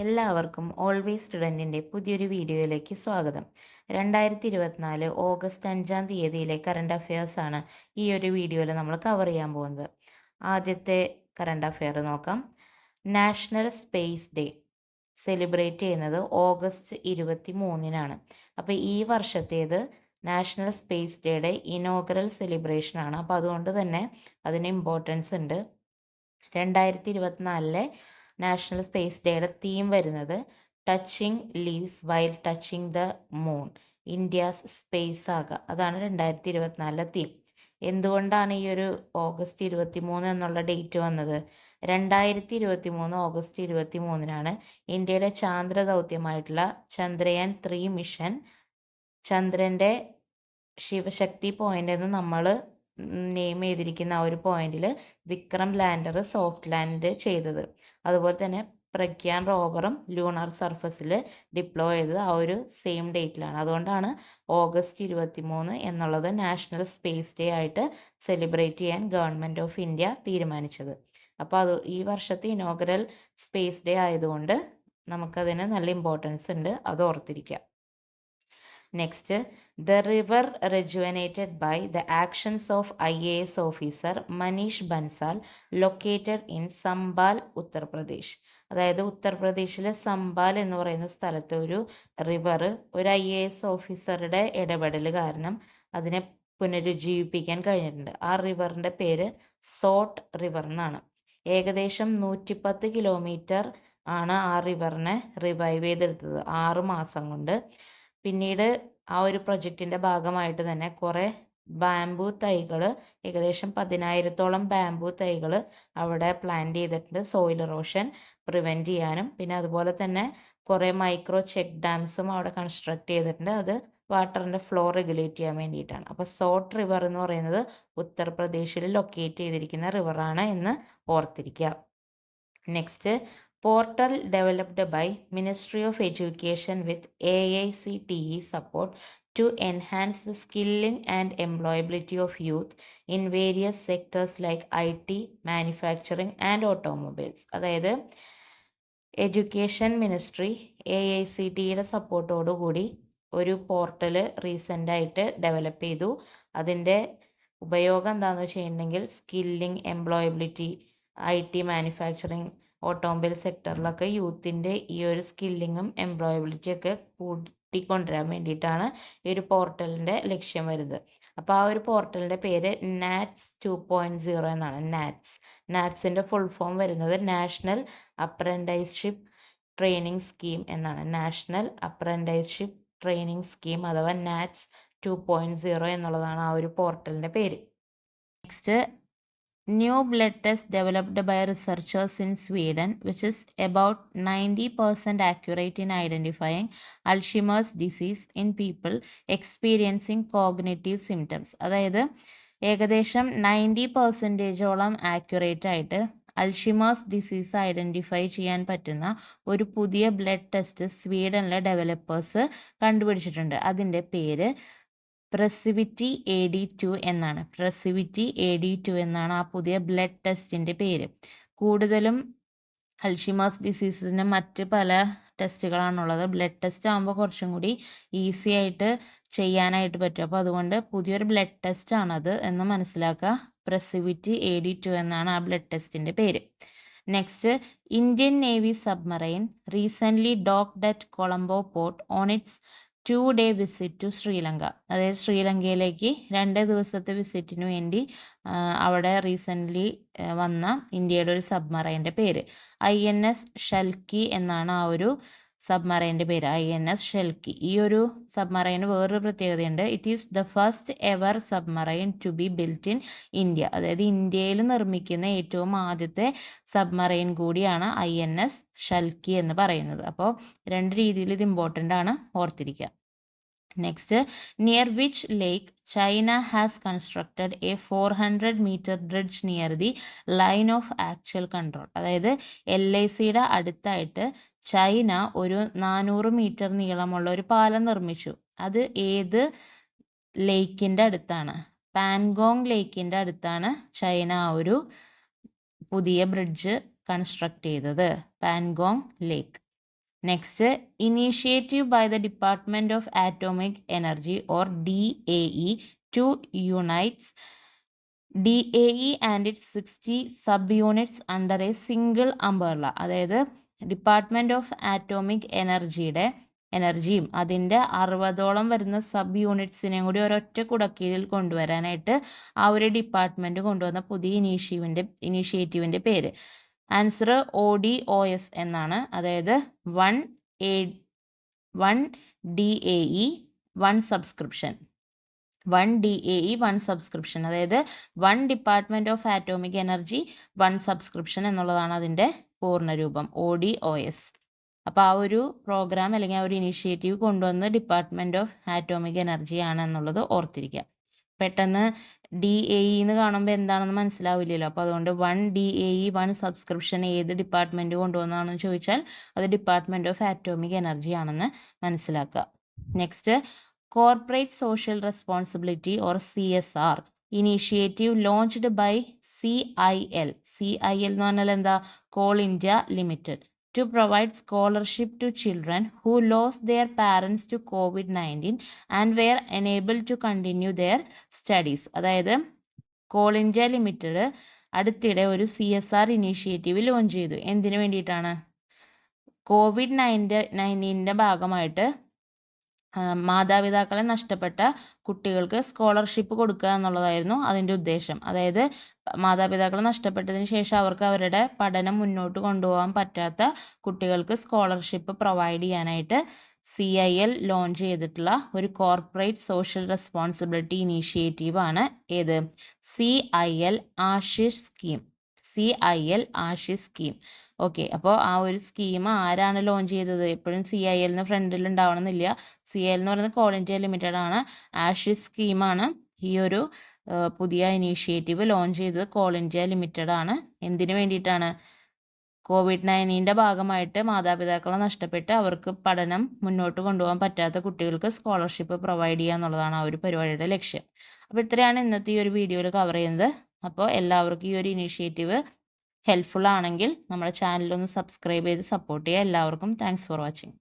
എല്ലാവർക്കും ഓൾവേസ് സ്റ്റുഡൻറ്റിൻ്റെ പുതിയൊരു വീഡിയോയിലേക്ക് സ്വാഗതം. 2024 ഓഗസ്റ്റ് 5-ാം തീയതിയിലെ കറണ്ട് അഫയേഴ്സാണ് ഈ ഒരു വീഡിയോയിൽ നമ്മൾ കവർ ചെയ്യാൻ പോകുന്നത്. ആദ്യത്തെ കറണ്ട് അഫെയർ നോക്കാം. നാഷണൽ സ്പേസ് ഡേ സെലിബ്രേറ്റ് ചെയ്യുന്നത് ഓഗസ്റ്റ് 23-നാണ്. അപ്പോൾ ഈ വർഷത്തേത് നാഷണൽ സ്പേസ് ഡേയുടെ ഇനോഗ്രൽ സെലിബ്രേഷനാണ്. അപ്പോൾ അതുകൊണ്ട് തന്നെ അതിന് ഇമ്പോർട്ടൻസ് ഉണ്ട്. 2024 നാഷണൽ സ്പേസ് ഡേയുടെ തീം വരുന്നത് touching leaves while touching the moon, India's space ആക. അതാണ് 2024 തീം. എന്തുകൊണ്ടാണ് ഈ ഒരു ഓഗസ്റ്റ് 23 എന്നുള്ള ഡേറ്റ് വന്നത്? 2023 ഓഗസ്റ്റ് 23-നാണ് ഇന്ത്യയുടെ ചാന്ദ്ര ദൗത്യമായിട്ടുള്ള ചന്ദ്രയാൻ 3 മിഷൻ ചന്ദ്രൻ്റെ ശിവശക്തി പോയിന്റ് എന്ന് നമ്മൾ നെയിം ചെയ്തിരിക്കുന്ന ആ ഒരു പോയിന്റിൽ വിക്രം ലാൻഡർ സോഫ്റ്റ് ലാൻഡ് ചെയ്തത്. അതുപോലെ തന്നെ പ്രഗ്യാൻ റോവറും ലൂണാർ സർഫസിൽ ഡിപ്ലോയ് ചെയ്തത് ആ ഒരു സെയിം ഡേറ്റിലാണ്. അതുകൊണ്ടാണ് ഓഗസ്റ്റ് 23 എന്നുള്ളത് നാഷണൽ സ്പേസ് ഡേ ആയിട്ട് സെലിബ്രേറ്റ് ചെയ്യാൻ ഗവൺമെൻറ് ഓഫ് ഇന്ത്യ തീരുമാനിച്ചത്. അപ്പോൾ അത് ഈ വർഷത്തെ ഇനോഗ്രൽ സ്പേസ് ഡേ ആയതുകൊണ്ട് നമുക്കതിന് നല്ല ഇമ്പോർട്ടൻസ് ഉണ്ട്, അത് ഓർത്തിരിക്കാം. Next, the river rejuvenated by the actions of IAS officer Manish Bansal located in Sambal, Uttar Pradesh. അതായത് ഉത്തർപ്രദേശിലെ സമ്പാൽ എന്ന് പറയുന്ന സ്ഥലത്ത് ഒരു റിവർ ഒരു IAS ഓഫീസറുടെ ഇടപെടൽ കാരണം അതിനെ പുനരുജ്ജീവിപ്പിക്കാൻ കഴിഞ്ഞിട്ടുണ്ട്. ആ റിവറിൻ്റെ പേര് സോട്ട് റിവർ എന്നാണ്. ഏകദേശം 110 കിലോമീറ്റർ ആണ് ആ റിവറിനെ റിവൈവ് ചെയ്തെടുത്തത് 6 മാസം കൊണ്ട്. പിന്നീട് ആ ഒരു പ്രൊജക്റ്റിൻ്റെ ഭാഗമായിട്ട് തന്നെ കുറേ ബാംബു തൈകൾ, ഏകദേശം 10,000-ഓളം ബാംബു തൈകൾ അവിടെ പ്ലാന്റ് ചെയ്തിട്ടുണ്ട് സോയിൽ ഇറോഷൻ പ്രിവെൻറ്റ് ചെയ്യാനും. പിന്നെ അതുപോലെ തന്നെ കുറേ മൈക്രോ ചെക്ക് ഡാംസും അവിടെ കൺസ്ട്രക്ട് ചെയ്തിട്ടുണ്ട്. അത് വാട്ടറിൻ്റെ ഫ്ലോ റെഗുലേറ്റ് ചെയ്യാൻ വേണ്ടിയിട്ടാണ്. അപ്പോൾ സോട്ട് റിവർ എന്ന് പറയുന്നത് ഉത്തർപ്രദേശിൽ ലൊക്കേറ്റ് ചെയ്തിരിക്കുന്ന റിവറാണ് എന്ന് ഓർത്തിരിക്കുക. Next, portal developed by Ministry of Education with AICTE support to enhance the skilling and employability of youth in various sectors like IT, manufacturing and automobiles. അതായത് എഡ്യൂക്കേഷൻ മിനിസ്ട്രി AICTEയുടെ സപ്പോർട്ടോടുകൂടി ഒരു പോർട്ടൽ റീസെൻ്റായിട്ട് ഡെവലപ്പ് ചെയ്തു. അതിൻ്റെ ഉപയോഗം എന്താണെന്ന് വെച്ചിട്ടുണ്ടെങ്കിൽ skilling, employability, IT, manufacturing, automobile സെക്ടറിലൊക്കെ യൂത്തിൻ്റെ ഈ ഒരു സ്കില്ലിങ്ങും എംപ്ലോയബിലിറ്റിയും ഒക്കെ കൂട്ടിക്കൊണ്ടുവരാൻ വേണ്ടിയിട്ടാണ് ഈ ഒരു പോർട്ടലിൻ്റെ ലക്ഷ്യം വരുന്നത്. അപ്പോൾ ആ ഒരു പോർട്ടലിൻ്റെ പേര് നാറ്റ്സ് 2.0 എന്നാണ്. നാറ്റ്സിൻ്റെ ഫുൾ ഫോം വരുന്നത് നാഷണൽ അപ്രൻറ്റൈസ്ഷിപ്പ് ട്രെയിനിങ് സ്കീം എന്നാണ്. നാഷണൽ അപ്രൻറ്റൈസ്ഷിപ്പ് ട്രെയിനിങ് സ്കീം അഥവാ നാറ്റ്സ് 2.0 എന്നുള്ളതാണ് ആ ഒരു പോർട്ടലിൻ്റെ പേര്. Next, new blood test developed by researchers in Sweden, which is about 90% accurate in identifying Alzheimer's disease in people experiencing cognitive symptoms. അതായത് ഏകദേശം 90%ഓളം ആക്യുറേറ്റ് ആയിട്ട് അൽഷിമേഴ്സ് ഡിസീസ് ഐഡൻറ്റിഫൈ ചെയ്യാൻ പറ്റുന്ന ഒരു പുതിയ ബ്ലഡ് ടെസ്റ്റ് സ്വീഡനിലെ ഡെവലപ്പേഴ്സ് കണ്ടുപിടിച്ചിട്ടുണ്ട്. അതിൻ്റെ പേര് പ്രസിവിറ്റി AD2 എന്നാണ്. പ്രസിവിറ്റി AD2 എന്നാണ് ആ പുതിയ ബ്ലഡ് ടെസ്റ്റിൻ്റെ പേര്. കൂടുതലും അൽഷിമേഴ്സ് ഡിസീസിന് മറ്റ് പല ടെസ്റ്റുകളാണുള്ളത്. ബ്ലഡ് ടെസ്റ്റ് ആകുമ്പോൾ കുറച്ചും കൂടി ഈസി ആയിട്ട് ചെയ്യാനായിട്ട് പറ്റും. അപ്പോൾ അതുകൊണ്ട് പുതിയൊരു ബ്ലഡ് ടെസ്റ്റ് ആണത് എന്ന് മനസ്സിലാക്കുക. പ്രസിവിറ്റി AD2 എന്നാണ് ആ ബ്ലഡ് ടെസ്റ്റിൻ്റെ പേര്. Next, Indian navy submarine recently docked at Colombo port on its 2-day visit to Sri Lanka. അതായത് ശ്രീലങ്കയിലേക്ക് 2 ദിവസത്തെ വിസിറ്റിന് വേണ്ടി അവിടെ റീസെൻ്റ്ലി വന്ന ഇന്ത്യയുടെ ഒരു സബ്മറൈൻ്റെ പേര് INS ഷൽക്കി എന്നാണ്. ആ ഒരു സബ്മറൈൻ്റെ പേര് INS ഷൽക്കി. ഈ ഒരു സബ്മറൈന് വേറൊരു പ്രത്യേകതയുണ്ട്. It is the first ever submarine to be built in India. അതായത് ഇന്ത്യയിൽ നിർമ്മിക്കുന്ന ഏറ്റവും ആദ്യത്തെ സബ്മറൈൻ കൂടിയാണ് INS ഷൽക്കി എന്ന് പറയുന്നത്. അപ്പോൾ 2 രീതിയിൽ ഇത് ഇമ്പോർട്ടൻ്റ് ആണ്, ഓർത്തിരിക്കുക. Next, near which lake China has constructed A 400-meter bridge near the line of actual control. അതായത് LICയുടെ അടുത്തായിട്ട് ചൈന ഒരു 400 മീറ്റർ നീളമുള്ള ഒരു പാലം നിർമ്മിച്ചു. അത് ഏത് ലേക്കിൻ്റെ അടുത്താണ്? പാൻഗോങ് ലേക്കിൻ്റെ അടുത്താണ് ചൈന ആ ഒരു പുതിയ ബ്രിഡ്ജ് കൺസ്ട്രക്ട് ചെയ്തത്. Pangong lake. Next, initiative by the department of atomic energy or DAE to unites DAE and its 60 sub units under a single umbrella. അതായത് ഡിപ്പാർട്ട്മെന്റ് ഓഫ് ആറ്റോമിക് എനർജിയും അതിൻ്റെ 60ഓളം വരുന്ന സബ് യൂണിറ്റ്സിനെയും കൂടി ഒരൊറ്റ കുടക്കീഴിൽ കൊണ്ടുവരാനായിട്ട് ആ ഒരു ഡിപ്പാർട്ട്മെന്റ് കൊണ്ടുവന്ന പുതിയ ഇനീഷ്യേറ്റീവിന്റെ പേര്. ആൻസർ ODOS എന്നാണ്. അതായത് 1 DAE 1 സബ്സ്ക്രിപ്ഷൻ. 1 DAE 1 സബ്സ്ക്രിപ്ഷൻ, അതായത് 1 department of atomic energy 1 subscription എന്നുള്ളതാണ് അതിൻ്റെ പൂർണ്ണരൂപം, ODOS. അപ്പോൾ ആ ഒരു പ്രോഗ്രാം അല്ലെങ്കിൽ ആ ഒരു ഇനീഷ്യേറ്റീവ് കൊണ്ടുവന്ന് ഡിപ്പാർട്ട്മെന്റ് ഓഫ് ആറ്റോമിക് എനർജി ആണ് എന്നുള്ളത് ഓർത്തിരിക്കുക. പെട്ടെന്ന് DAE എന്ന് കാണുമ്പോൾ എന്താണെന്ന് മനസ്സിലാവില്ലല്ലോ. അപ്പോൾ അതുകൊണ്ട് 1 DAE 1 സബ്സ്ക്രിപ്ഷൻ ഏത് ഡിപ്പാർട്ട്മെന്റ് കൊണ്ടുവന്നാണെന്ന് ചോദിച്ചാൽ അത് ഡിപ്പാർട്ട്മെന്റ് ഓഫ് ആറ്റോമിക് എനർജി ആണെന്ന് മനസ്സിലാക്കുക. Next, corporate social responsibility or CSR initiative launched by CIL എന്ന് പറഞ്ഞാൽ എന്താ? Coal India limited to provide scholarship to children who lost their parents to COVID-19 and were unable to continue their studies. അതായത് call India limited അടുത്തിടെ ഒരു CSR initiative launch ചെയ്തു. എന്തിനു വേണ്ടിയിട്ടാണ്? COVID-19 ഭാഗമായിട്ട് മാതാപിതാക്കളെ നഷ്ടപ്പെട്ട കുട്ടികൾക്ക് സ്കോളർഷിപ്പ് കൊടുക്കുക എന്നുള്ളതായിരുന്നു അതിൻ്റെ ഉദ്ദേശം. അതായത് മാതാപിതാക്കളെ നഷ്ടപ്പെട്ടതിന് ശേഷം അവർക്ക് അവരുടെ പഠനം മുന്നോട്ട് കൊണ്ടുപോകാൻ പറ്റാത്ത കുട്ടികൾക്ക് സ്കോളർഷിപ്പ് പ്രൊവൈഡ് ചെയ്യാനായിട്ട് CIL ലോഞ്ച് ചെയ്തിട്ടുള്ള ഒരു കോർപ്പറേറ്റ് സോഷ്യൽ റെസ്പോൺസിബിലിറ്റി ഇനീഷ്യേറ്റീവ് ആണ് ഏത്? CIL Ashish scheme. ഓക്കെ, അപ്പോൾ ആ ഒരു സ്കീം ആരാണ് ലോഞ്ച് ചെയ്തത്? എപ്പോഴും CIL ഫ്രണ്ടിൽ ഉണ്ടാവണമെന്നില്ല. CIL എന്ന് പറയുന്നത് കോൾ ഇന്ത്യ ലിമിറ്റഡ് ആണ്. ആഷിസ് സ്കീമാണ് ഈ ഒരു പുതിയ ഇനീഷ്യേറ്റീവ് ലോഞ്ച് ചെയ്തത്. കോൾ ഇന്ത്യ ലിമിറ്റഡ് ആണ്. എന്തിനു വേണ്ടിയിട്ടാണ്? COVID-19 ഭാഗമായിട്ട് മാതാപിതാക്കളെ നഷ്ടപ്പെട്ട് അവർക്ക് പഠനം മുന്നോട്ട് കൊണ്ടുപോകാൻ പറ്റാത്ത കുട്ടികൾക്ക് സ്കോളർഷിപ്പ് പ്രൊവൈഡ് ചെയ്യുക എന്നുള്ളതാണ് ആ ഒരു പരിപാടിയുടെ ലക്ഷ്യം. അപ്പോൾ ഇത്രയാണ് ഇന്നത്തെ ഈ ഒരു വീഡിയോയിൽ കവർ ചെയ്യുന്നത്. അപ്പോൾ എല്ലാവർക്കും ഈ ഒരു ഇനീഷ്യേറ്റീവ് ഹെൽപ്ഫുൾ ആണെങ്കിൽ നമ്മുടെ ചാനലൊന്ന് സബ്സ്ക്രൈബ് ചെയ്ത് സപ്പോർട്ട് ചെയ്യുക. എല്ലാവർക്കും താങ്ക്സ് ഫോർ വാച്ചിങ്.